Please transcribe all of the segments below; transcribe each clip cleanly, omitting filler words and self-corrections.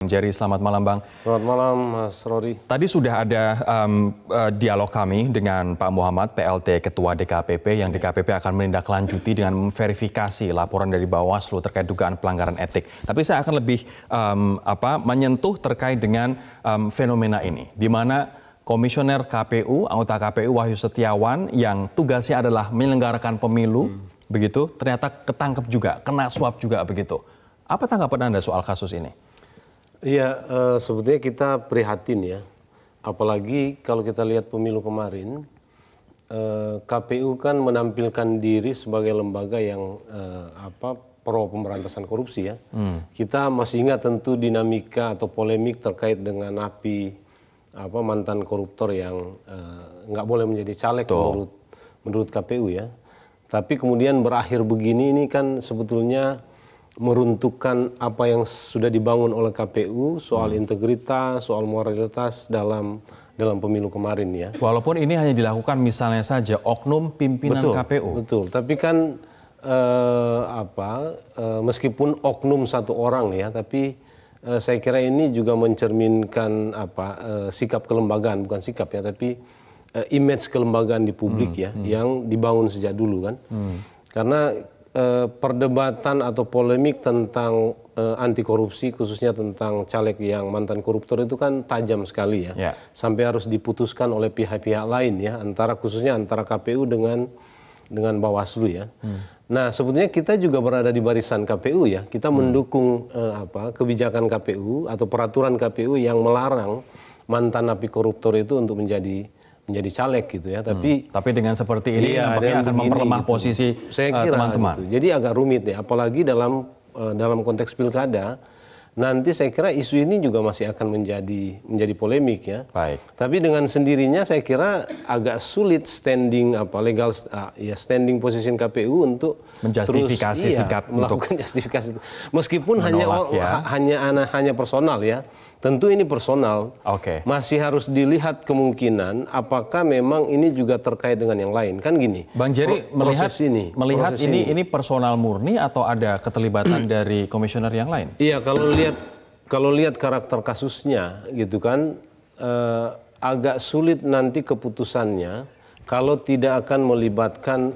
Jerry, selamat malam Bang. Selamat malam Mas Rory. Tadi sudah ada dialog kami dengan Pak Muhammad, PLT Ketua DKPP, yang DKPP akan menindaklanjuti dengan memverifikasi laporan dari Bawaslu terkait dugaan pelanggaran etik. Tapi saya akan lebih menyentuh terkait dengan fenomena ini, di mana Komisioner KPU, anggota KPU Wahyu Setiawan yang tugasnya adalah menyelenggarakan pemilu, begitu, ternyata ketangkep juga, kena suap juga begitu. Apa tanggapan Anda soal kasus ini? Iya, sebetulnya kita prihatin ya. Apalagi kalau kita lihat pemilu kemarin, KPU kan menampilkan diri sebagai lembaga yang pro pemberantasan korupsi ya. Kita masih ingat tentu dinamika atau polemik terkait dengan napi mantan koruptor yang nggak boleh menjadi caleg menurut KPU ya. Tapi kemudian berakhir begini, ini kan sebetulnya meruntuhkan apa yang sudah dibangun oleh KPU soal integritas, soal moralitas dalam pemilu kemarin ya. Walaupun ini hanya dilakukan misalnya saja oknum pimpinan KPU. Betul, tapi kan meskipun oknum satu orang ya, tapi saya kira ini juga mencerminkan sikap kelembagaan, bukan sikap ya, tapi image kelembagaan di publik ya, yang dibangun sejak dulu kan. Karena perdebatan atau polemik tentang anti korupsi, khususnya tentang caleg yang mantan koruptor itu kan tajam sekali ya. Sampai harus diputuskan oleh pihak-pihak lain ya, khususnya antara KPU dengan Bawaslu ya. Nah, sebetulnya kita juga berada di barisan KPU ya. Kita mendukung kebijakan KPU atau peraturan KPU yang melarang mantan napi koruptor itu untuk menjadi caleg gitu ya, tapi dengan seperti ini nampaknya akan memperlemah posisi teman-teman. Gitu. Jadi agak rumit ya, apalagi dalam konteks pilkada. Nanti saya kira isu ini juga masih akan menjadi polemik ya. Baik. Tapi dengan sendirinya saya kira agak sulit standing standing position KPU untuk menjustifikasi sikap melakukan justifikasi itu. Meskipun hanya personal ya. Tentu ini personal, masih harus dilihat kemungkinan apakah memang ini juga terkait dengan yang lain. Kan gini, Bang Jerry melihat ini personal murni atau ada keterlibatan dari komisioner yang lain? Iya, kalau lihat karakter kasusnya gitu kan, agak sulit nanti keputusannya kalau tidak akan melibatkan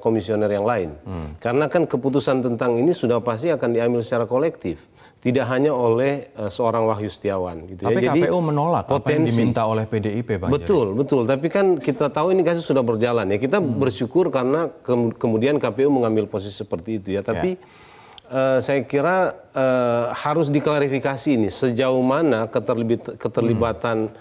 komisioner yang lain. Karena kan keputusan tentang ini sudah pasti akan diambil secara kolektif. Tidak hanya oleh seorang Wahyu Setiawan. Gitu. Tapi ya. KPU menolak apa yang diminta oleh PDIP, Bang. Betul. Tapi kan kita tahu ini kasus sudah berjalan ya. Kita bersyukur karena kemudian KPU mengambil posisi seperti itu ya. Tapi saya kira harus diklarifikasi ini sejauh mana keterlibatan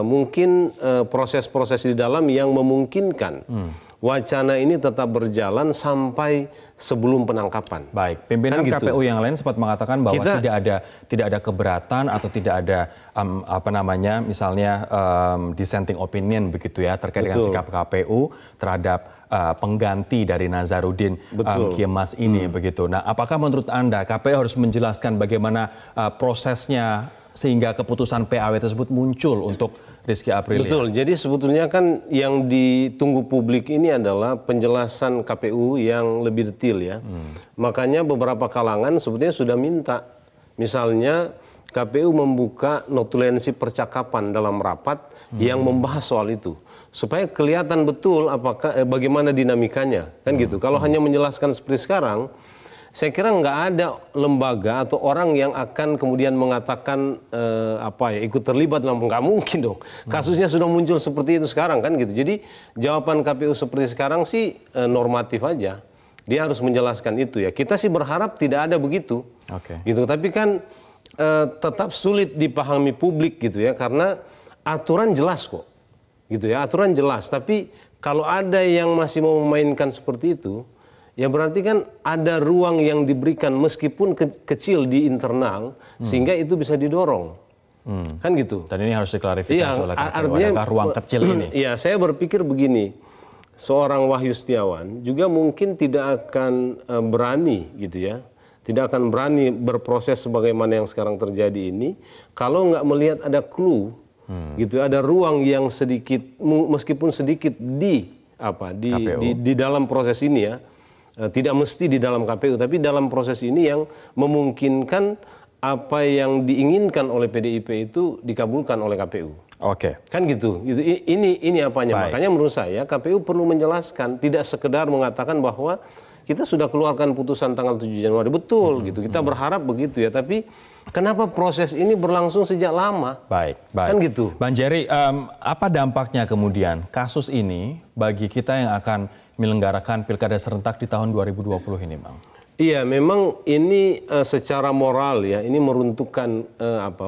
mungkin proses-proses di dalam yang memungkinkan wacana ini tetap berjalan sampai sebelum penangkapan. Baik, pimpinan KPU yang lain sempat mengatakan bahwa tidak ada keberatan atau tidak ada misalnya dissenting opinion begitu ya terkait dengan sikap KPU terhadap pengganti dari Nazarudin Kemas ini begitu. Nah, apakah menurut Anda KPU harus menjelaskan bagaimana prosesnya sehingga keputusan PAW tersebut muncul untuk Rizky Aprilia? Betul, jadi sebetulnya kan yang ditunggu publik ini adalah penjelasan KPU yang lebih detail ya. Makanya beberapa kalangan sebetulnya sudah minta, misalnya KPU membuka notulensi percakapan dalam rapat yang membahas soal itu. Supaya kelihatan betul bagaimana dinamikanya, kan gitu. Kalau hanya menjelaskan seperti sekarang, saya kira nggak ada lembaga atau orang yang akan kemudian mengatakan ikut terlibat dalam, nggak mungkin dong. Kasusnya sudah muncul seperti itu sekarang kan gitu. Jadi jawaban KPU seperti sekarang sih normatif aja. Dia harus menjelaskan itu ya. Kita sih berharap tidak ada begitu. Gitu. Tapi kan tetap sulit dipahami publik gitu ya, karena aturan jelas kok. Gitu ya, aturan jelas. Tapi kalau ada yang masih mau memainkan seperti itu, ya berarti kan ada ruang yang diberikan meskipun kecil di internal sehingga itu bisa didorong. Kan gitu. Dan ini harus diklarifikasi oleh KPU. Adakah ruang kecil ini? Iya, saya berpikir begini. Seorang Wahyu Setiawan juga mungkin tidak akan berani gitu ya. Tidak akan berani berproses sebagaimana yang sekarang terjadi ini kalau nggak melihat ada clue gitu, ada ruang yang sedikit meskipun sedikit di dalam proses ini ya. Tidak mesti di dalam KPU, tapi dalam proses ini yang memungkinkan apa yang diinginkan oleh PDIP itu dikabulkan oleh KPU. Oke. Kan gitu. Ini apanya. Baik. Makanya menurut saya KPU perlu menjelaskan, tidak sekedar mengatakan bahwa kita sudah keluarkan putusan tanggal 7 Januari. Betul gitu. Kita berharap begitu ya, tapi kenapa proses ini berlangsung sejak lama? Baik. Kan gitu. Bang Jerry, apa dampaknya kemudian kasus ini bagi kita yang akan menyelenggarakan pilkada serentak di tahun 2020 ini, Bang? Iya, memang ini secara moral ya, ini meruntuhkan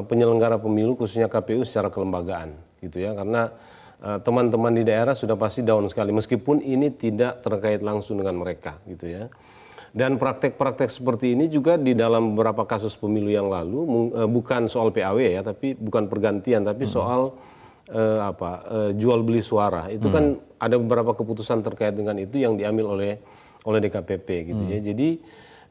penyelenggara pemilu khususnya KPU secara kelembagaan, gitu ya. Karena teman-teman di daerah sudah pasti down sekali, meskipun ini tidak terkait langsung dengan mereka, gitu ya. Dan praktek-praktek seperti ini juga di dalam beberapa kasus pemilu yang lalu, bukan soal PAW ya, tapi bukan pergantian, tapi soal jual beli suara. Itu kan ada beberapa keputusan terkait dengan itu yang diambil oleh DKPP gitu ya. Jadi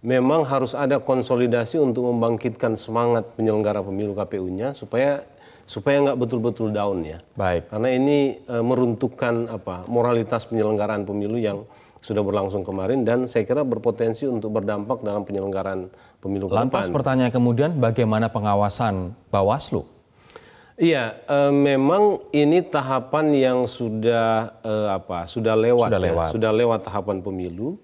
memang harus ada konsolidasi untuk membangkitkan semangat penyelenggara pemilu KPU-nya supaya nggak betul-betul down ya. Baik. Karena ini meruntuhkan moralitas penyelenggaraan pemilu yang sudah berlangsung kemarin dan saya kira berpotensi untuk berdampak dalam penyelenggaraan pemilu ke depan. Lantas pertanyaan kemudian bagaimana pengawasan Bawaslu? Iya, memang ini tahapan yang sudah lewat tahapan pemilu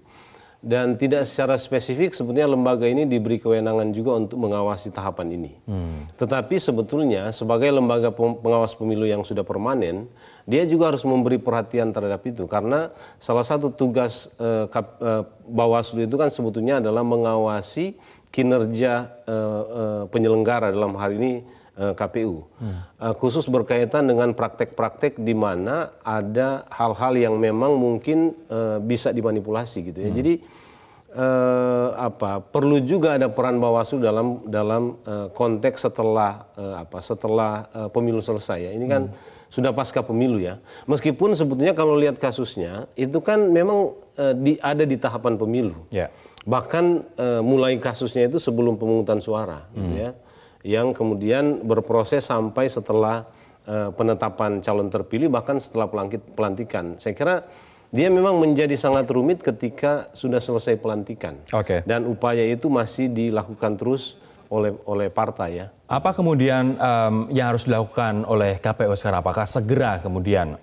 dan tidak secara spesifik sebetulnya lembaga ini diberi kewenangan juga untuk mengawasi tahapan ini. Tetapi sebetulnya sebagai lembaga pengawas pemilu yang sudah permanen, dia juga harus memberi perhatian terhadap itu karena salah satu tugas Bawaslu itu kan sebetulnya adalah mengawasi kinerja penyelenggara dalam hal ini KPU, khusus berkaitan dengan praktek-praktek di mana ada hal-hal yang memang mungkin bisa dimanipulasi gitu ya. Jadi perlu juga ada peran Bawaslu dalam konteks setelah pemilu selesai ya. Ini kan sudah pasca pemilu ya. Meskipun sebetulnya kalau lihat kasusnya itu kan memang ada di tahapan pemilu. Yeah. Bahkan mulai kasusnya itu sebelum pemungutan suara gitu ya. Yang kemudian berproses sampai setelah penetapan calon terpilih bahkan setelah pelantikan. Saya kira dia memang menjadi sangat rumit ketika sudah selesai pelantikan. Oke. Dan upaya itu masih dilakukan terus oleh partai ya. Apa kemudian yang harus dilakukan oleh KPU sekarang? Apakah segera kemudian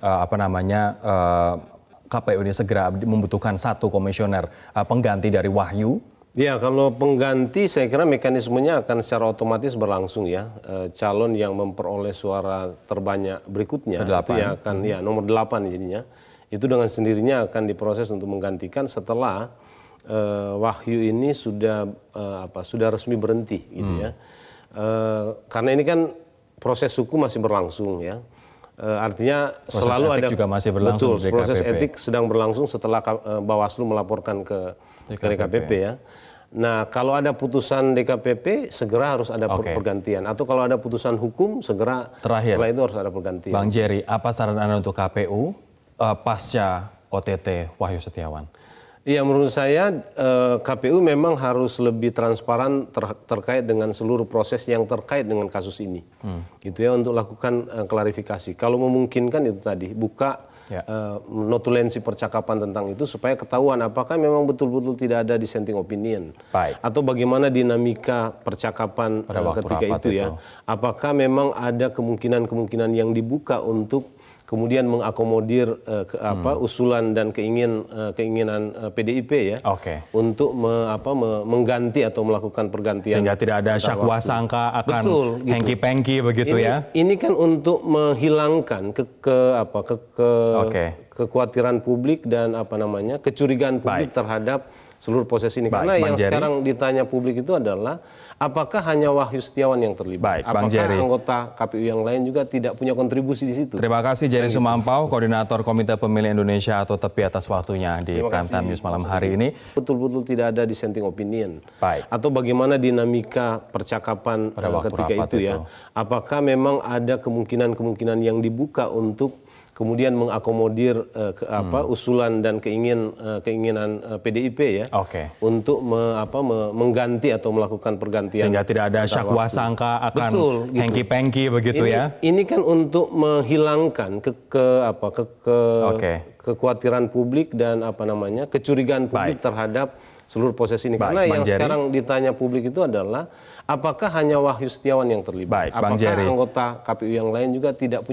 KPU ini segera membutuhkan satu komisioner pengganti dari Wahyu? Ya, kalau pengganti saya kira mekanismenya akan secara otomatis berlangsung ya. Calon yang memperoleh suara terbanyak berikutnya itu yang akan nomor 8 jadinya. Itu dengan sendirinya akan diproses untuk menggantikan setelah Wahyu ini sudah resmi berhenti gitu ya. Karena ini kan proses hukum masih berlangsung ya. Artinya proses selalu etik ada juga masih berlangsung. Betul, proses etik sedang berlangsung setelah Bawaslu melaporkan ke DKPP ya. Nah, kalau ada putusan DKPP segera harus ada pergantian atau kalau ada putusan hukum segera setelah itu harus ada pergantian. Bang Jerry, apa saran Anda untuk KPU pasca OTT Wahyu Setiawan? Iya, menurut saya KPU memang harus lebih transparan terkait dengan seluruh proses yang terkait dengan kasus ini. Gitu ya, untuk lakukan klarifikasi. Kalau memungkinkan itu tadi, buka notulensi percakapan tentang itu supaya ketahuan apakah memang betul-betul tidak ada dissenting opinion. Baik. Atau bagaimana dinamika percakapan ketika itu ya. Apakah memang ada kemungkinan-kemungkinan yang dibuka untuk kemudian mengakomodir usulan dan keinginan PDIP ya, untuk mengganti atau melakukan pergantian sehingga tidak ada syakwa sangka akan hengki-pengki begitu ya. Ini kan untuk menghilangkan kekhawatiran publik dan kecurigaan publik terhadap seluruh proses ini. Karena yang sekarang ditanya publik itu adalah apakah hanya Wahyu Setiawan yang terlibat? Apakah anggota KPU yang lain juga tidak punya kontribusi di situ? Terima kasih Jerry Sumampau, Koordinator Komite Pemilih Indonesia atau TEPI atas waktunya di Prime Time News malam hari ini. Betul-betul tidak ada dissenting opinion. Atau bagaimana dinamika percakapan ketika itu ya. Apakah memang ada kemungkinan-kemungkinan yang dibuka untuk kemudian mengakomodir usulan dan keinginan PDIP ya, untuk mengganti atau melakukan pergantian sehingga tidak ada syakwa sangka akan hengki-pengki begitu ya. Ini kan untuk menghilangkan kekhawatiran publik dan kecurigaan publik terhadap seluruh proses ini. Baik, Karena Bang yang Jerry. sekarang ditanya publik itu adalah apakah hanya Wahyu Setiawan yang terlibat? Baik, Bang Apakah Jerry. anggota KPU yang lain juga tidak punya